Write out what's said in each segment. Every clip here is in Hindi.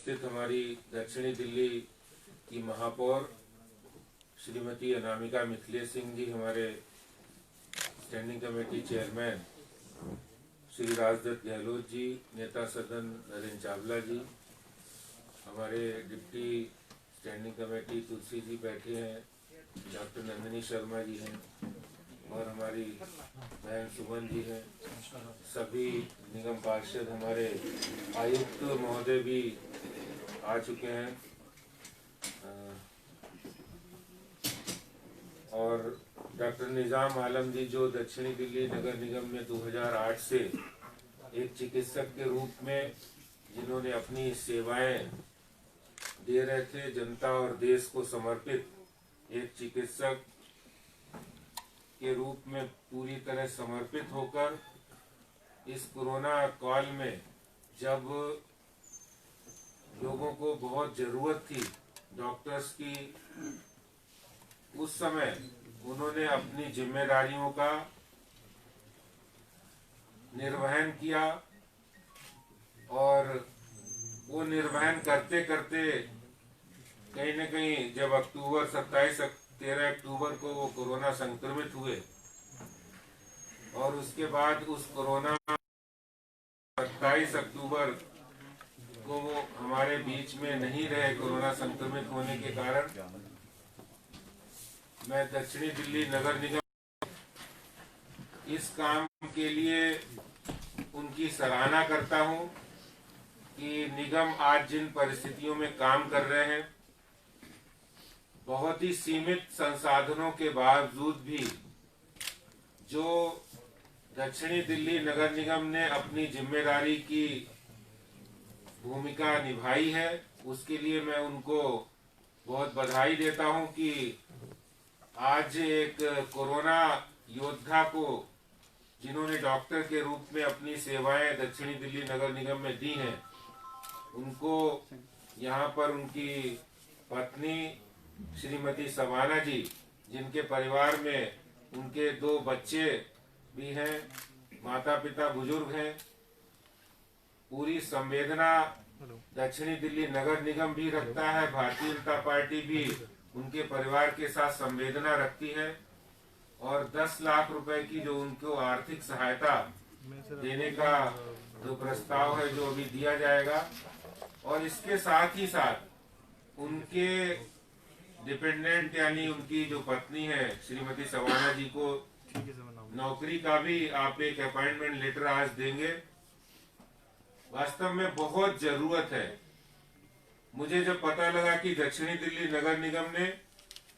स्थित हमारी दक्षिणी दिल्ली की महापौर श्रीमती अनामिका मिथिलेश सिंह जी, हमारे standing committee chairman Shri Rajdatt Gehlot ji, नेता सदन नरेंद्र चावला जी, हमारे deputy standing committee Tulsi ji बैठे हैं, डॉक्टर नंदिनी शर्मा जी हैं और हमारी बहन सुमन जी हैं। सभी निगम पार्षद, हमारे आयुक्त महोदय भी आ चुके हैं और डॉक्टर निजाम आलम जी, जो दक्षिणी दिल्ली नगर निगम में 2008 से एक चिकित्सक के रूप में जिन्होंने अपनी सेवाएं दे रहे थे, जनता और देश को समर्पित एक चिकित्सक के रूप में पूरी तरह समर्पित होकर इस कोरोना काल में जब लोगों को बहुत जरूरत थी डॉक्टर्स की, उस समय उन्होंने अपनी जिम्मेदारियों का निर्वहन किया और वो निर्वहन करते करते कहीं न कहीं जब 13 अक्टूबर को वो कोरोना संक्रमित हुए और उसके बाद उस कोरोना 27 अक्टूबर को वो हमारे बीच में नहीं रहे कोरोना संक्रमित होने के कारण। मैं दक्षिणी दिल्ली नगर निगम इस काम के लिए उनकी सराहना करता हूं कि निगम आज जिन परिस्थितियों में काम कर रहे हैं, बहुत ही सीमित संसाधनों के बावजूद भी जो दक्षिणी दिल्ली नगर निगम ने अपनी जिम्मेदारी की भूमिका निभाई है, उसके लिए मैं उनको बहुत बधाई देता हूं कि आज एक कोरोना योद्धा को, जिन्होंने डॉक्टर के रूप में अपनी सेवाएं दक्षिणी दिल्ली नगर निगम में दी हैं, उनको यहाँ पर उनकी पत्नी श्रीमती सवाना जी, जिनके परिवार में उनके 2 बच्चे भी हैं, माता पिता बुजुर्ग हैं, पूरी संवेदना दक्षिणी दिल्ली नगर निगम भी रखता है, भारतीय जनता पार्टी भी उनके परिवार के साथ संवेदना रखती है और 10 लाख रुपए की जो उनको आर्थिक सहायता देने का जो प्रस्ताव है जो अभी दिया जाएगा, और इसके साथ ही साथ उनके डिपेंडेंट यानी उनकी जो पत्नी है श्रीमती सवाना जी को नौकरी का भी आप एक अपॉइंटमेंट लेटर आज देंगे। वास्तव में बहुत जरूरत है। मुझे जब पता लगा कि दक्षिणी दिल्ली नगर निगम ने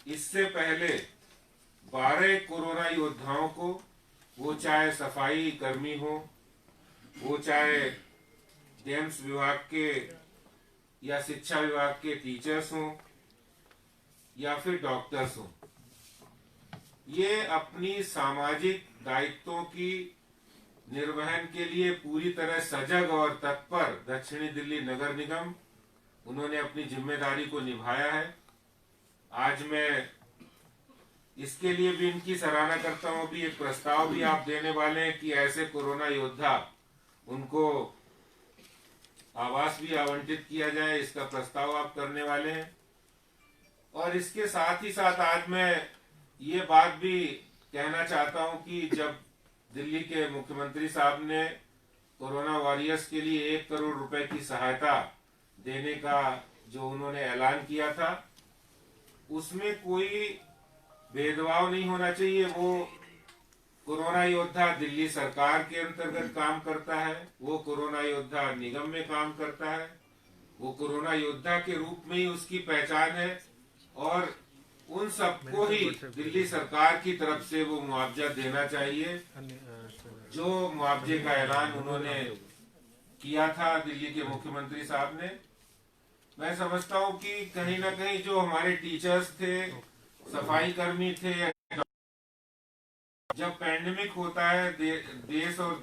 इससे पहले 12 कोरोना योद्धाओं को, वो चाहे सफाई कर्मी हो, वो चाहे गेम्स विभाग के या शिक्षा विभाग के टीचर्स हों या फिर डॉक्टर्स हों, ये अपनी सामाजिक दायित्वों की निर्वहन के लिए पूरी तरह सजग और तत्पर दक्षिणी दिल्ली नगर निगम, उन्होंने अपनी जिम्मेदारी को निभाया है। आज मैं इसके लिए भी इनकी सराहना करता हूं। भी एक प्रस्ताव भी आप देने वाले हैं कि ऐसे कोरोना योद्धा, उनको आवास भी आवंटित किया जाए, इसका प्रस्ताव आप करने वाले हैं। और इसके साथ ही साथ आज मैं ये बात भी कहना चाहता हूं कि जब दिल्ली के मुख्यमंत्री साहब ने कोरोना वॉरियर्स के लिए 1 करोड़ रुपए की सहायता देने का जो उन्होंने ऐलान किया था, उसमें कोई भेदभाव नहीं होना चाहिए। वो कोरोना योद्धा दिल्ली सरकार के अंतर्गत काम करता है, वो कोरोना योद्धा निगम में काम करता है, वो कोरोना योद्धा के रूप में ही उसकी पहचान है और उन सबको ही दिल्ली सरकार की तरफ से वो मुआवजा देना चाहिए। जो मुआवजे का ऐलान उन्होंने किया था दिल्ली के मुख्यमंत्री साहब ने, मैं समझता हूं कि कहीं ना कहीं जो हमारे टीचर्स थे, सफाई कर्मी थे, जब पैंडेमिक होता है देश और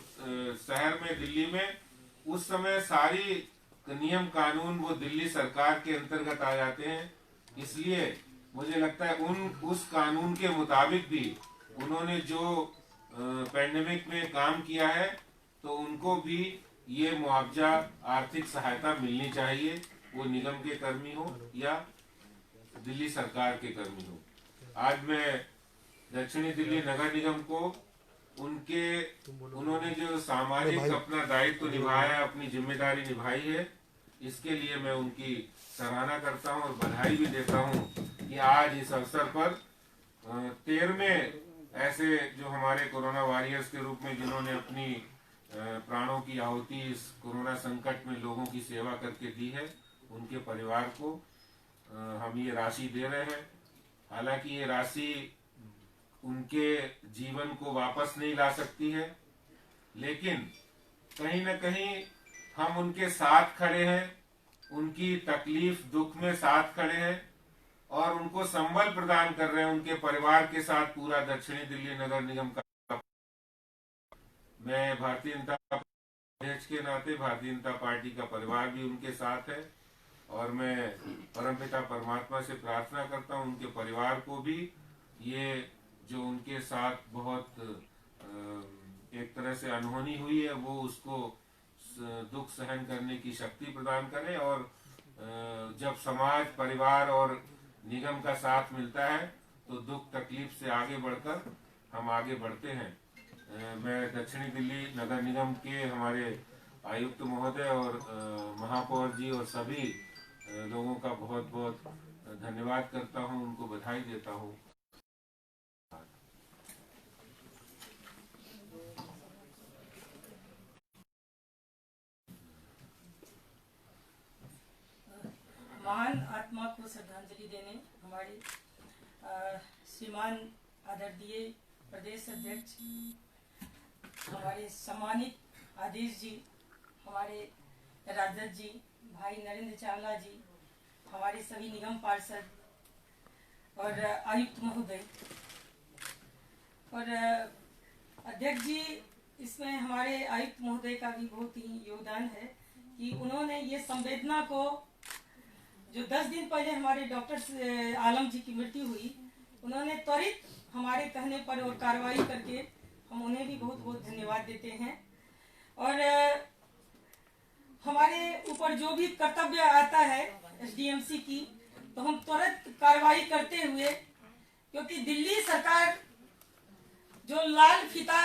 शहर में, दिल्ली में, उस समय सारी नियम कानून वो दिल्ली सरकार के अंतर्गत आ जाते हैं। इसलिए मुझे लगता है उस कानून के मुताबिक भी उन्होंने जो पैंडेमिक में काम किया है, तो उनको भी ये मुआवजा, आर्थिक सहायता मिलनी चाहिए। वो निगम के कर्मी हो या दिल्ली सरकार के कर्मी हो। आज मैं दक्षिणी दिल्ली नगर निगम को उन्होंने जो सामाजिक अपना दायित्व निभाया, अपनी जिम्मेदारी निभाई है, इसके लिए मैं उनकी सराहना करता हूं और बधाई भी देता हूं कि आज इस अवसर पर 13वें ऐसे जो हमारे कोरोना वॉरियर्स के रूप में जिन्होंने अपनी प्राणों की आहुति इस कोरोना संकट में लोगों की सेवा करके दी है, उनके परिवार को हम ये राशि दे रहे हैं। हालांकि ये राशि उनके जीवन को वापस नहीं ला सकती है, लेकिन कहीं न कहीं हम उनके साथ खड़े हैं, उनकी तकलीफ दुख में साथ खड़े हैं और उनको संबल प्रदान कर रहे हैं। उनके परिवार के साथ पूरा दक्षिणी दिल्ली नगर निगम का मैं भारतीय जनता अध्यक्ष के नाते भारतीय जनता पार्टी का परिवार भी उनके साथ है और मैं परमपिता परमात्मा से प्रार्थना करता हूं उनके परिवार को भी ये जो उनके साथ बहुत एक तरह से अनहोनी हुई है वो उसको दुख सहन करने की शक्ति प्रदान करें और जब समाज परिवार और निगम का साथ मिलता है तो दुख तकलीफ से आगे बढ़कर हम आगे बढ़ते हैं। मैं दक्षिणी दिल्ली नगर निगम के हमारे आयुक्त महोदय और महापौर जी और सभी लोगों का बहुत बहुत धन्यवाद करता हूं, उनको बधाई देता हूं। महान आत्मा को श्रद्धांजलि देने हमारे श्रीमान आदरणीय प्रदेश अध्यक्ष हमारे सम्मानित आदेश जी, हमारे राजद जी, भाई नरेंद्र चावला जी, हमारे सभी निगम पार्षद और आयुक्त महोदय और अध्यक्ष जी, इसमें हमारे आयुक्त महोदय का भी बहुत ही योगदान है कि उन्होंने ये संवेदना को जो 10 दिन पहले हमारे डॉक्टर आलम जी की मृत्यु हुई, उन्होंने त्वरित हमारे कहने पर और कार्रवाई करके हम उन्हें भी बहुत बहुत धन्यवाद देते हैं। और हमारे ऊपर जो भी कर्तव्य आता है एसडीएमसी की, तो हम तुरंत कार्रवाई करते हुए, क्योंकि दिल्ली सरकार जो लाल फीता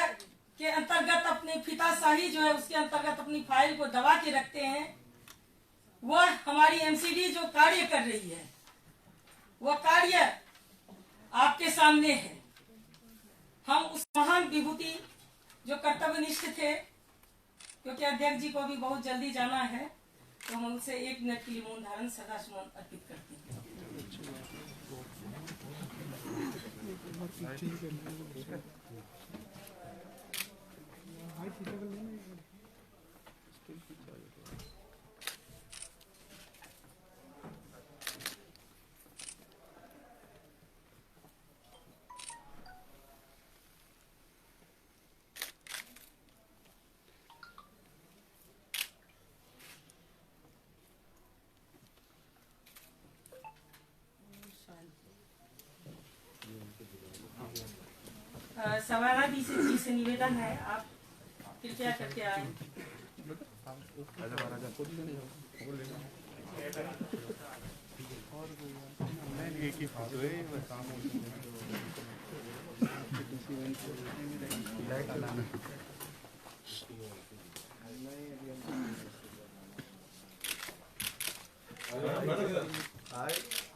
के अंतर्गत अपनी फीताशाही जो है उसके अंतर्गत अपनी फाइल को दबा के रखते हैं, वह हमारी एमसीडी जो कार्य कर रही है वह कार्य आपके सामने है। हम उस महान विभूति जो कर्तव्यनिष्ठ थे, क्योंकि अध्यक्ष जी को भी बहुत जल्दी जाना है, तो हम उनसे 1 मिनट के लिए मौन धारण सदा सुमन अर्पित करते हैं। सवाना जी से निवेदन है, आप कृपया करके आए।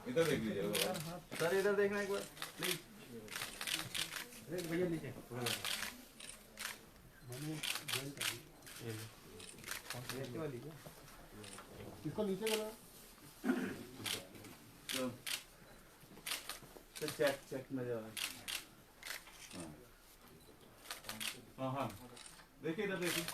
इधर देख लीजिए सर, इधर देखना एक बार प्लीज। भैया नीचे इसको नीचे करो सर, चेक में जाओ। हाँ देखिए, इधर देखिए।